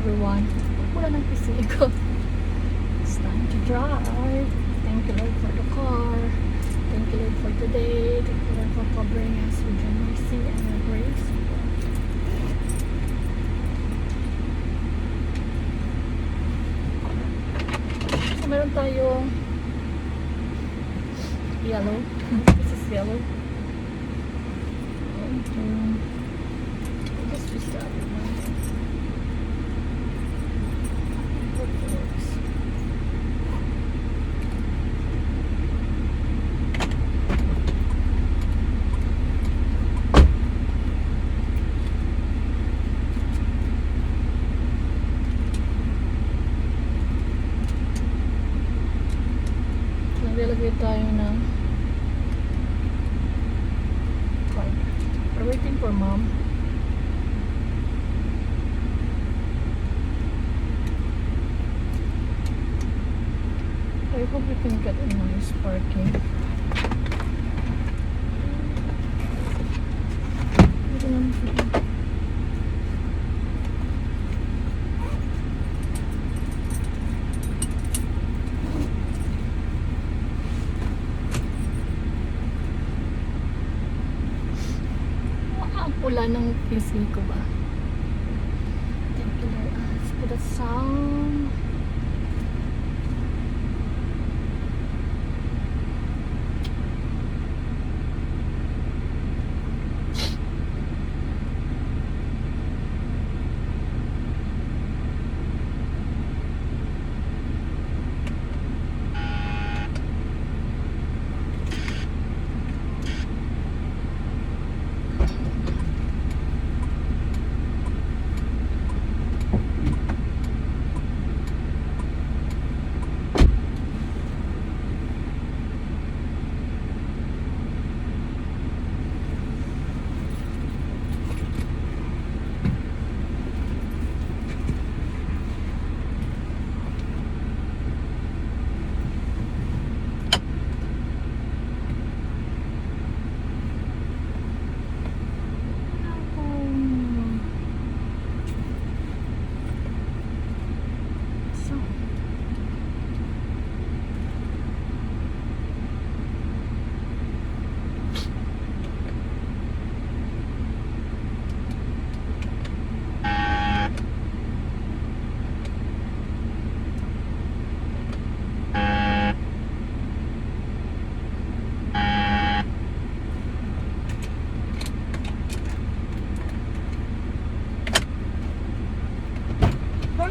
everyone. Wala ng PC ko. It's time to drive. Thank you Lord for the car. Thank you Lord for today. Thank you Lord for covering us with your mercy and your grace. So, meron tayong yellow. This is yellow. I guess just the other one. Hope it works. Naglalagay tayo ng card. We're waiting for mom. I hope we can get a nice parking. Ito lang sila. Ang pula ng PC ko ba? Thank you Lord. Let's put a sound.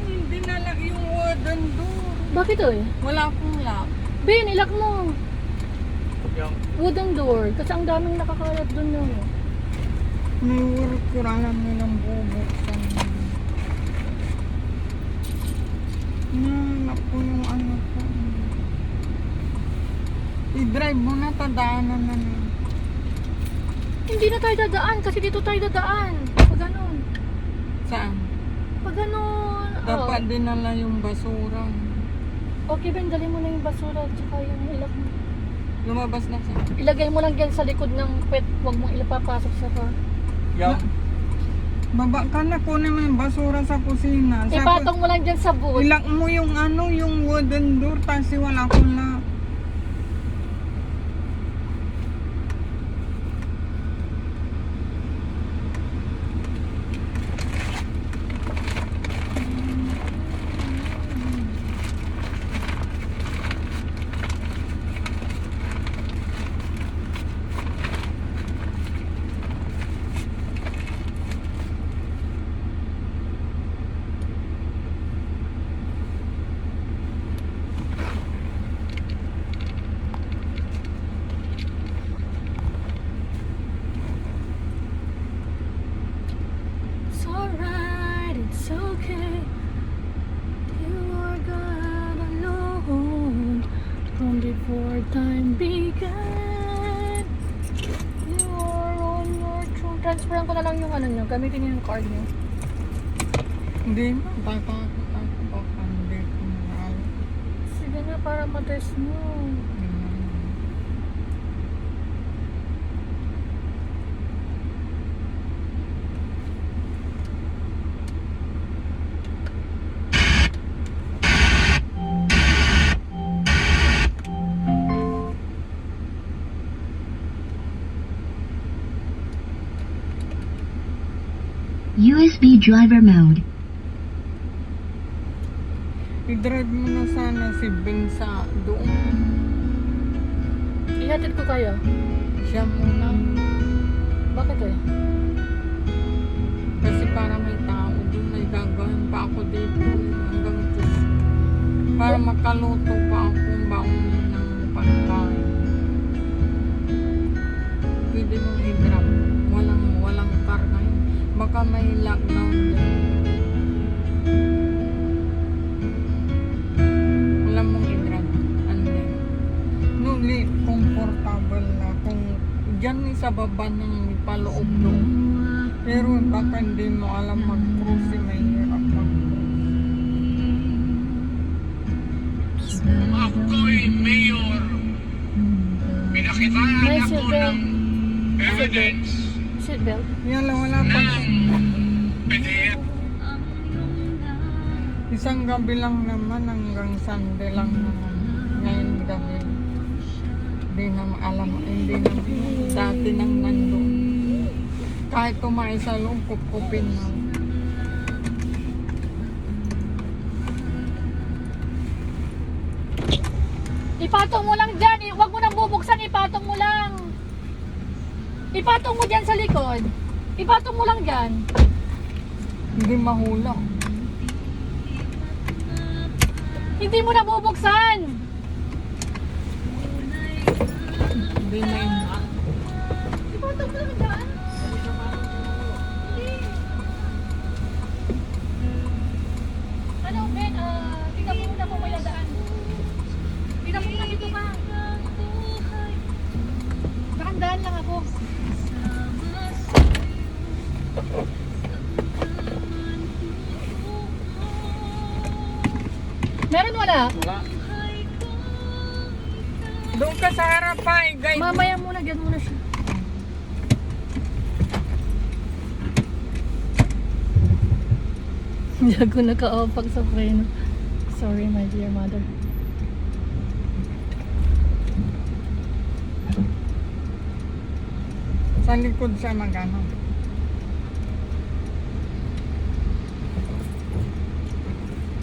Hindi nalak yung wooden door. Bakit oy? Wala akong lock. Ben, ilak mo. Yung Wooden door. Kasi ang daming nakakalat dun no. may work ko alam nilang bubuksan. Nanap ko yung ano ko. I-drive mo na, tadaanan na na. Hindi na tayo dadaan kasi dito tayo dadaan. Pag ganun. Saan? Pag ganun. Dapat dinala yung basura. Okay Ben, dali mo na yung basura at saka yung ilak mo. Lumabas na siya. Ilagay mo lang dyan sa likod ng pet. Huwag mong ilapapasok sa car. Yung baba ka na, kunin mo yung basura sa kusina. Ipatong mo lang dyan sa boot. Ilak mo yung ano, yung wooden door kasi wala akong lock. It's alright, it's okay. You are God alone. From before time began. You are on your throne. Transferan ko na lang yung ano nyo. Gamitin nyo yung card nyo. Hindi na, baka hindi ko na. Sige na, para matest nyo. Speed driver mode. I-drive mo na sana si Ben sa doon. Ihatid ko kayo. Siya muna. Bakit eh? Kasi para may tao doon, may gagawin pa ako dito. Hanggang ito. Para makaluto pa akong baon ng pagkain. Pwede mong i-drop. Walang karga yun. Baka may lockdown din. Wala mong i-drop. Nuli, comfortable na. Kung dyan sa baba ng paloob doon. Pero baka hindi mo alam mag-cruise, mahirap mag-cruise. Ako'y mayor. Pinakitaan May ako seatbelt. ng evidence Seatbelt. Yan lang, wala pa. PDF. Isang gabi lang naman, hanggang Sunday lang naman. Ngayon gabi. Hindi na alam, hindi na dati nang nandun. Kahit kumain sa loob, kupkupin na. Ipatong mo lang dyan. Huwag mo nang bubuksan. Ipatong mo lang. Ipatong mo dyan sa likod. Ipatong mo lang dyan. Hindi mahulog. Hindi mo na bubuksan. Hindi na Ipatong mo lang dyan. Ano, Ben? Tingnan mo muna kung may dadaan. Tingnan mo muna dito ka. Nakandaan lang ako. Meron wala? Wala. Doon ka sa harap pa, guys. Mamaya muna, gan muna siya. Hindi ako naka-opag sa preno. Sorry, my dear mother. Sa likod siya magano.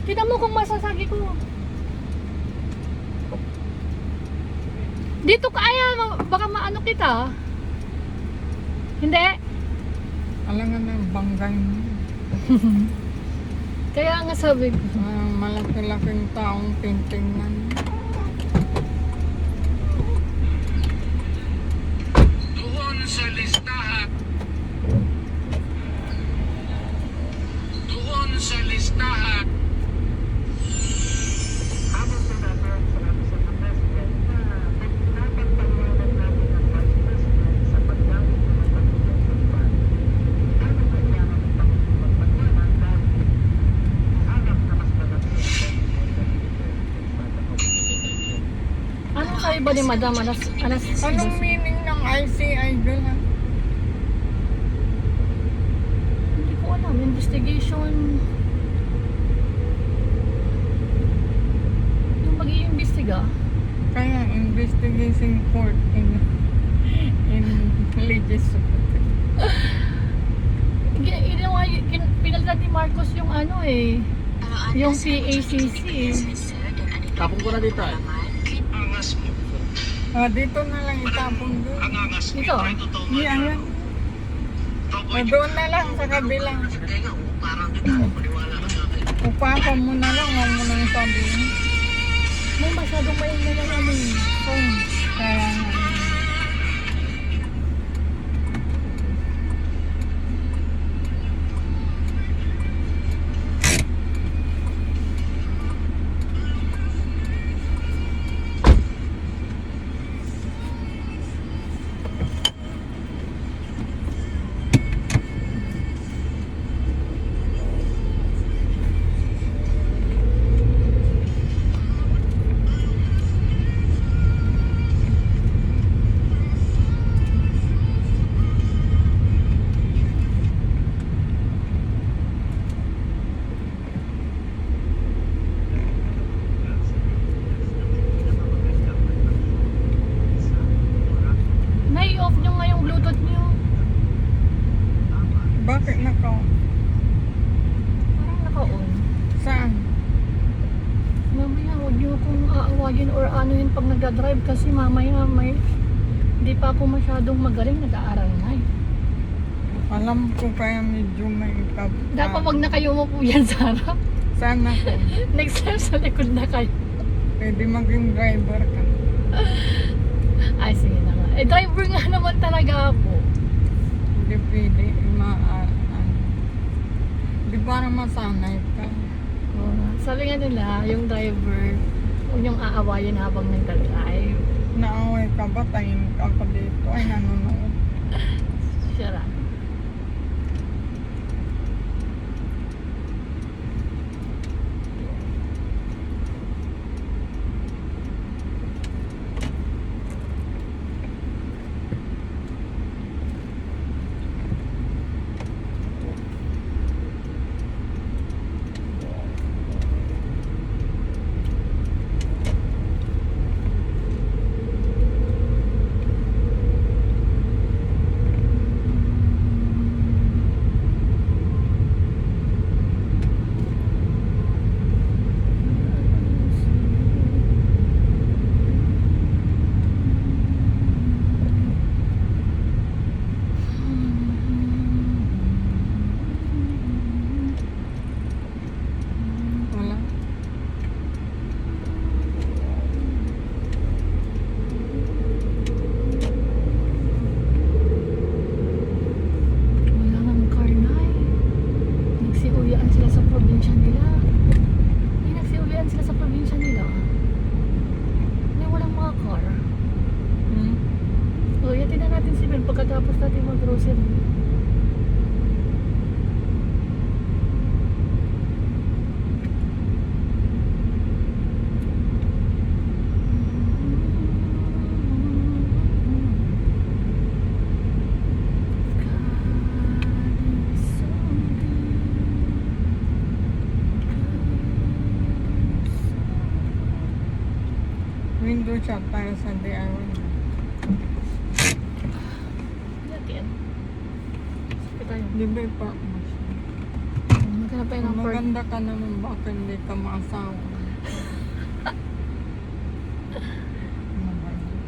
Tignan mo kung masasagi ko. Dito kaya, baka maano kita. Hindi. Alangan na banggay mo. Kaya nga sabi ko. Malaki-laking taong tingtingnan. Doon sa listahan. Doon sa listahan. Habang sinabi sa President na pinapagpaliwanag natin ang Vice President sa paggamit ng confidential fund. Ano kailangan ng pagpapaliwanag dahil hanap na mas malaki ang Anong sabi ba ni Madam? Anong meaning ng ICI doon? Hindi ko alam. Investigation. Yung mag-iimbestiga. Kaya investigation court in legislature. Pinalitan ni Marcos yung ano eh. Yung PACC eh. Tapong ko na dito eh. angas mo. Dito na lang itapon doon. Ang angas mo. Dito? Ay, totoo nga. Ayan. Doon na lang sa kabila. Teka, parang di mo paniwala ka sa akin. Upakan mo na lang, huwag mo nang sabihin. May masyadong maingay na ano eh. Kaya nga. tawagin or anuhin pag nagdadrive kasi mamaya may hindi pa ako masyadong magaling, nag-aaral na eh. Alam ko kaya medyo may Dapat wag na kayo umupo yan sa harap. Sana ko. Next time sa likod na kayo. Pwede maging driver ka. Ay, sige na nga. Eh, driver nga naman talaga ako. Hindi pwede. Di para masanay ka. Sabi nga nila, yung driver, huwag niyong aawayin habang nagdadrive. Naaway ka ba? Tahimik ako dito. Ay, nanonood. Shut up. Wala. Wala nang car na eh. Nagsiuwian sila sa probinsya nila. Nagsiuwian sila sa probinsya nila. May walang mga car. Hmm? O, yatin na natin si Ben pagkatapos natin mag-grocery. Window shop tayo sa DIY. Yatin. Sige tayo. Di ba park mo siya? Maghanap tayo ng park. Maganda ka naman, bakit hindi ka maasawa? Ano ba yun?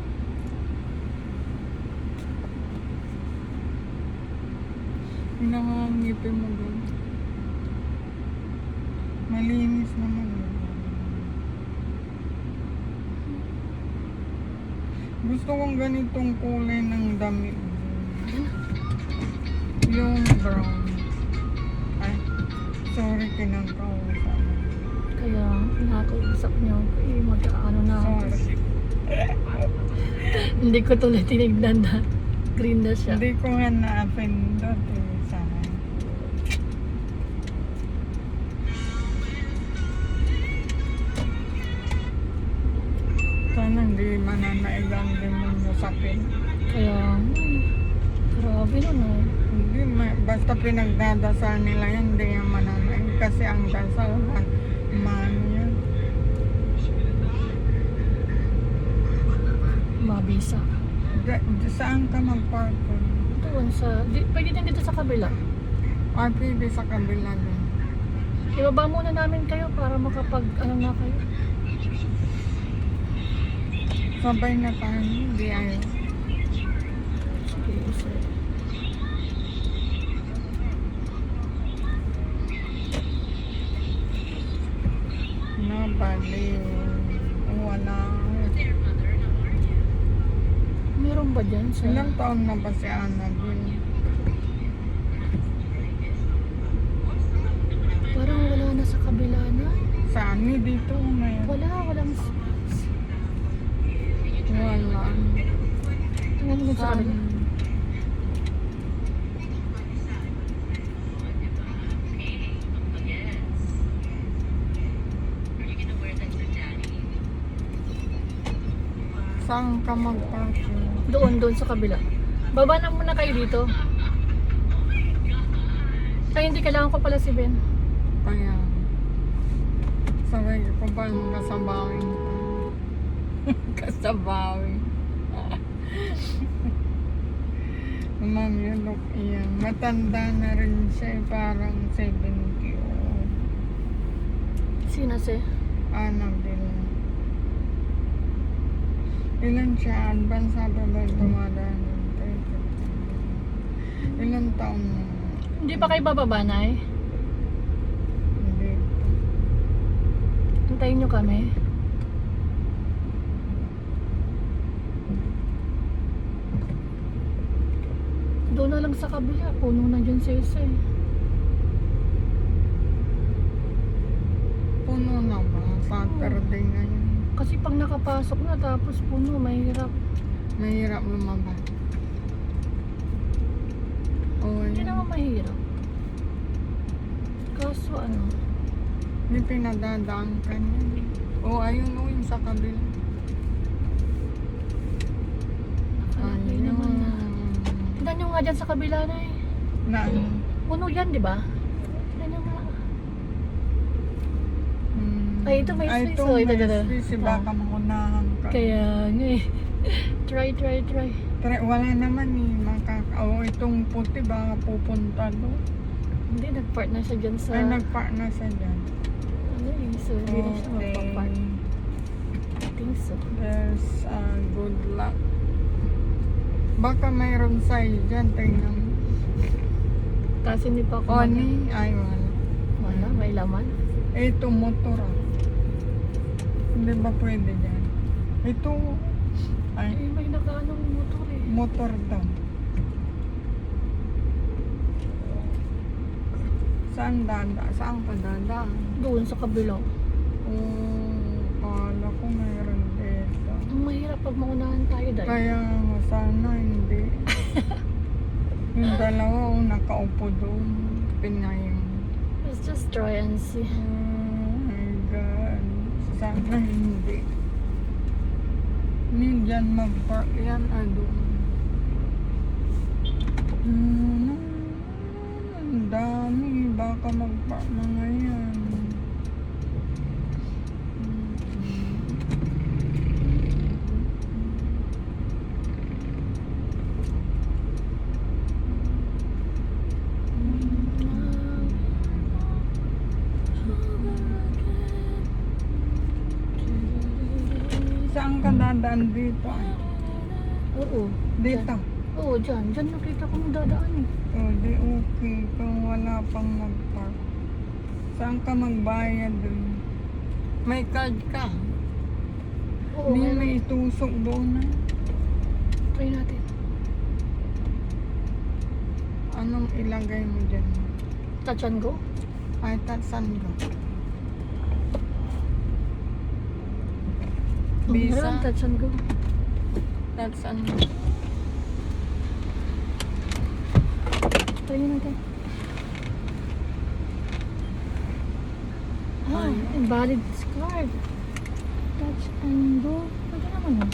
Pinangangipin mo doon. Malinis naman yun. Gusto kong ganitong kulay ng damit. Yung brown. Ay, sorry kinagkausap. Kaya pinakausap niyo ako eh, mag-ano na ako. Sorry. Hindi ko tuloy tinignan na green na siya. Hindi ko nga na-appendot eh sa akin. Sana hindi mananaigang din mo sapin. Kaya, grabe nun eh. Hindi, basta pinagdadasal nila yan, hindi yan mananaig. Kasi ang dasal, man yan. Mabisa. Saan ka mag-park? Doon sa, pwede din dito sa kabila. Or pwede sa kabila din. Ibaba muna namin kayo para makapag, ano na kayo. Sabay na tayo, hindi ayaw. Sige, sir. Nabaliw. Wala. Meron ba dyan sa... Ilang taon na ba si Annabelle? Parang wala na sa kabila na. Saan? Dito ngayon. Walang... Wala. Tingnan mo sa kabila. Saan ka mag-parking? Doon sa kabila. Baba na muna kayo dito. Ay, hindi kailangan ko pala si Ben. Kaya, sabay ko ba yung kasabawin? Kasabawin. Ma'am, you look iyan. Matanda na rin siya, parang 70 old. Sino si? Annabelle. Ilan siya? Advance sa babal dumadaan. Ilan taon na? Hindi pa kayo bababa, Nay? Hindi. Hintayin nyo kami. Doon na lang sa kabila. Puno na dyan sa isa eh. Puno na ba? Saturday ngayon. Kasi pag nakapasok na tapos puno, mahirap. Mahirap lumabas. Oo, Hindi yun. naman mahirap. Kaso ano, May pinadadaan ka niya. Oo, ayun o, yung sa kabila. nakalagay naman na. Tignan nyo nga dyan sa kabila na eh. Na ano? Puno yan, di ba? Tignan nyo nga. Ay, ito may space, Ito oh. may Ito, ito. space. Baka makunahan ka. Kaya nga eh. Try. Wala naman eh. Itong puti baka pupunta doon. Hindi, nag-part na siya dyan sa... Ay, nag-park na siya dyan. Ano eh, so hindi na siya magpa-park. I think so. Yes, good luck. Baka mayroon sa'yo dyan. Tingnan mo. Kasi hindi pa ako Oni? Ay, wala. Wala, may laman. Ito, motor ah. Hindi ba pwede dyan? Ito, ay, Ay, may nakaanong motor eh. motor daw. Saan dada? Saan ka dada? Doon sa kabila. Kala ko mayroon dito. Ang mahirap pag maunahan tayo dahil. Kaya nga sana hindi. Yung dalawa nakaupo doon. Pinayong. Let's just try and see. Oh my God. Sana hindi. Hindi dyan mag-park yan. Doon. Ang dami. Baka mag-park mga yan. Saan ka dadaan dito? Oo. Dito. Oo, dyan. Dyan nakita ko dadaan eh. Di okay kung wala pang mag-park. Saan ka magbayad dun? May card ka. Oo, Hindi meron. may itusok doon na. Try natin. Anong ilagay mo dyan? Touch and go? Ay, tatsan ka. Visa? Meron, touch and go. Tatsan mo. Try natin. Ah, invalid card. Touch and go. Pwede naman ah.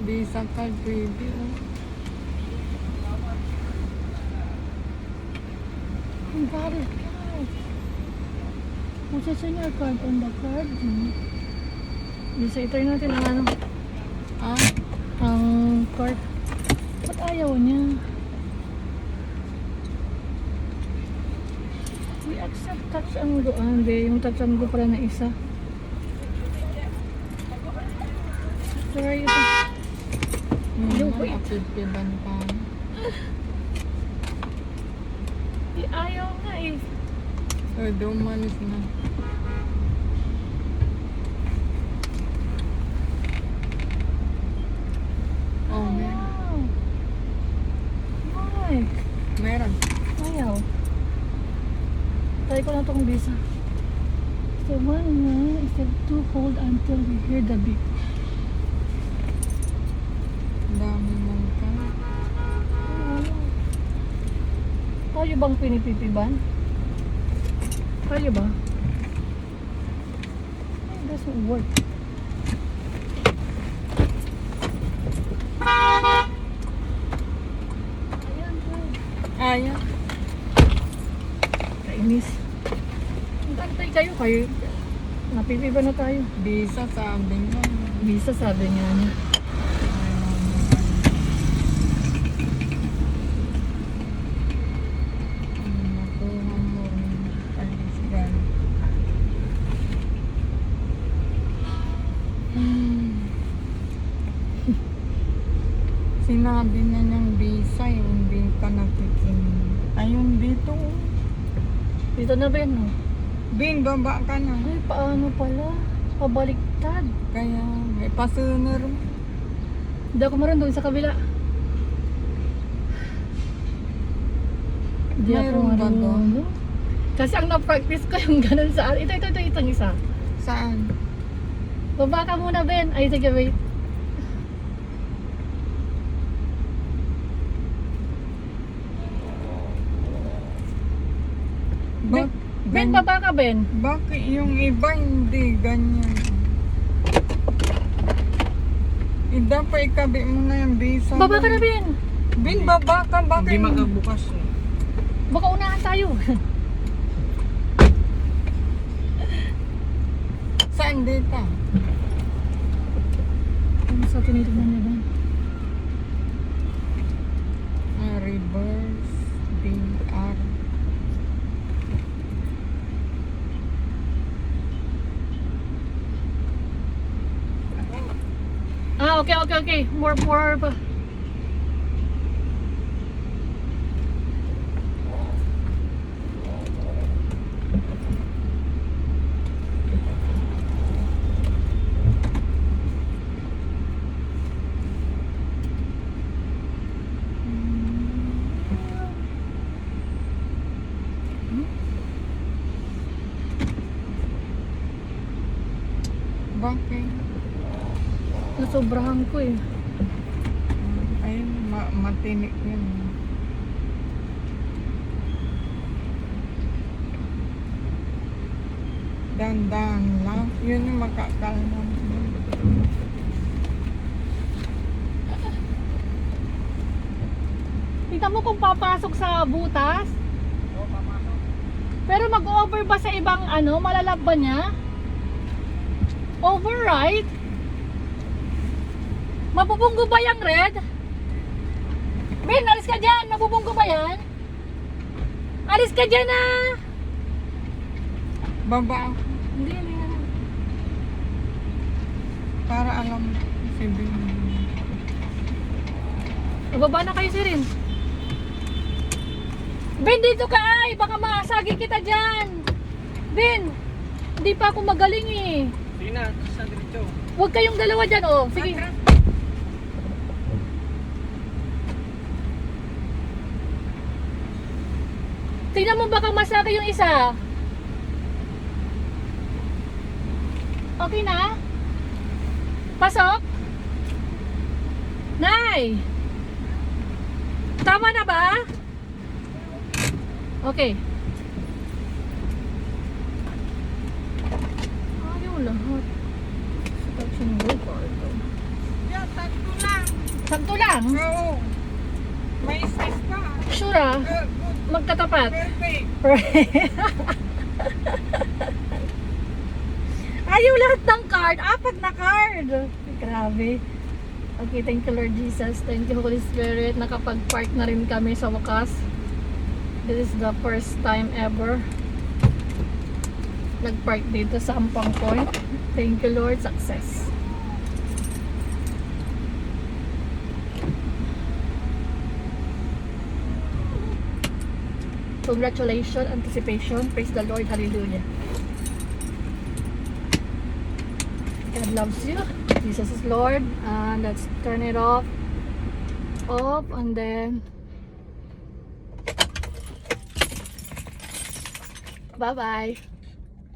Visa card pwede. Invalid card. What's the senior card on the card? Bisa itry natin ang ano, Ah? ang card. Ba't ayaw niya? We accept touch and go. Ah, hindi. Yung touch and go pala na isa. Try ito. Yung wait. Nakapitiban pa. Ayaw nga eh. Pwede umalis na. Oh, meron. Ayaw. Why? Meron. Ayaw. Try ko na itong visa. So one is to hold until we hear the beep. Dami mong ka. Kaya bang pinipipiban? Kaya ba? It doesn't work. Ayan, good. Ayan. Kainis. Antay kayo. Napipiban na tayo. Visa sabi nga. Visa sabi nga niya. Nakuha mo. Ay, sige. Sabi na niyang visa, hindi ka nakikinig. Ayun dito. Dito na, Ben, no? Bin, baba ka na. Ay, paano pala? Pabaliktad. Kaya may pasuner. Hindi ako maroon doon sa kabila. Hindi ako Mayroon ba doon? marunong. Kasi ang na-practice ko yung ganun sa... Ito, itong isa. Saan? Baba ka muna, Ben. Ay, sige, wait. Ben, Ben, baba ka, Ben. Bakit yung iba hindi ganyan? Dapat ikabi mo na yung visa. Baba ka na, Ben. Bin, baba ka. Bakit? Hindi magbukas. Baka unahan tayo. Saan dito? Ano sa tinitignan niya, Ben? Reverse DR. Ah, okay. More. Bakit? Nasobrahan ko eh. Ayun, matinik yun. Dandan lang. Yun yung makakalman. Tingnan mo kung papasok sa butas. Pero mag-over ba sa ibang ano? Malalab ba niya? Override? Mabubunggo ba yung red? Ben, alis ka dyan. Mabubunggo ba yan? Alis ka dyan na. Baba ako. Hindi. Para alam si Bin. Bababa na kayo, Sirin. Ben, dito ka ay. Baka maasagi kita dyan. Ben, hindi pa ako magaling eh. Sige na, sa diretso. Huwag kayong dalawa dyan, oh. Sige. Tingnan mo baka masaki yung isa. Okay na? Pasok? Nay! Tama na ba? Okay. Ayaw lahat. Sa touching rope ito. Yeah, tatlo lang. Sakto lang. Oo. May space pa. Sure ah. Good. Magkatapat. Perfect. Ayaw lahat ng card. 4 na card. Grabe. Okay, thank you Lord Jesus. Thank you Holy Spirit. Nakapag-park na rin kami sa wakas. This is the first time ever nag-park dito sa Ampang Point. Thank you Lord. Success. Congratulations, anticipation. Praise the Lord. Hallelujah. God loves you. Jesus is Lord. And let's turn it off. And then bye-bye.